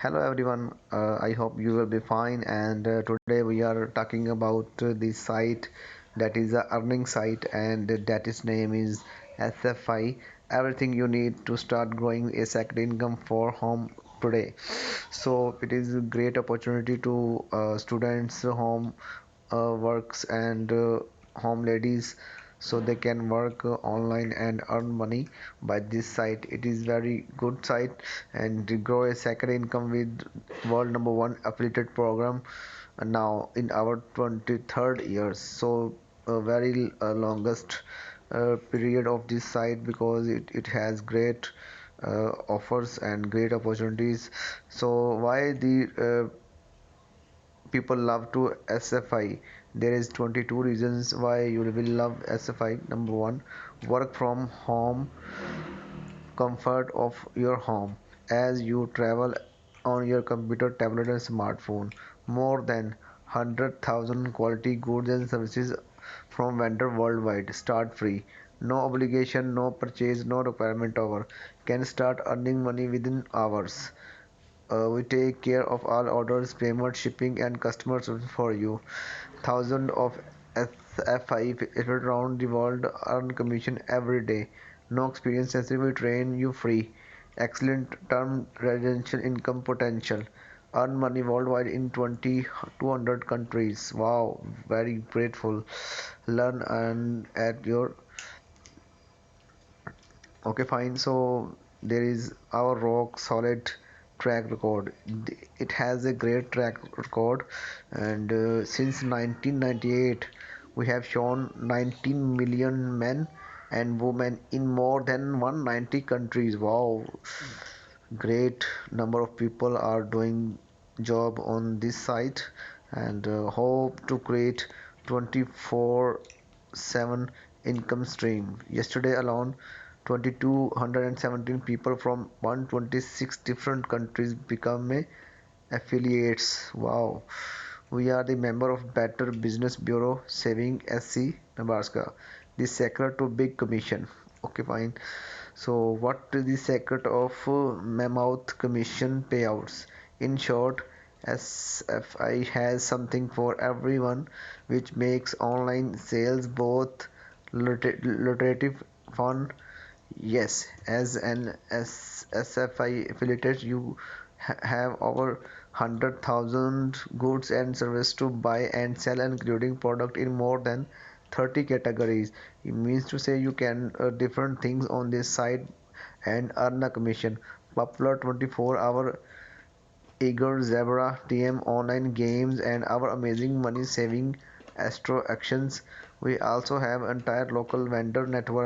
Hello everyone, I hope you will be fine. And today we are talking about the site that is a earning site, and that its name is SFI. Everything you need to start growing a second income for home today. So it is a great opportunity to students, home works, and home ladies, so they can work online and earn money by this site. It is very good site and to grow a second income with world number one affiliated program now in our 23rd years. So a very longest period of this site because it has great offers and great opportunities. So why the people love to SFI? There is 22 reasons why you will love SFI. Number one, work from home, comfort of your home as you travel on your computer, tablet, and smartphone. More than 100,000 quality goods and services from vendor worldwide. Start free. No obligation, no purchase, no requirement over. Can start earning money within hours. We take care of all orders, payment, shipping, and customer service for you. Thousands of SFI around the world earn commission every day. No experience necessary will train you free. Excellent term residential income potential. Earn money worldwide in 200 countries. Wow, very grateful. Learn and at your okay, fine. So there is our rock solid track record. It has a great track record, and since 1998, we have shown 19 million men and women in more than 190 countries. Wow, great number of people are doing job on this site, and hope to create 24/7 income stream. Yesterday alone, 2217 people from 126 different countries become affiliates. Wow. We are the member of Better Business Bureau Saving SC Nebraska. The secret to big commission. Okay, fine. So, what is the secret of mammoth commission payouts? In short, SFI has something for everyone, which makes online sales both lucrative, fun. Yes, as an SFI affiliate, you have over 100,000 goods and services to buy and sell, including product in more than 30 categories. It means to say you can different things on this site and earn a commission. Popular 24-hour Eager Zebra TM online games and our amazing money saving Astro actions. We also have entire local vendor network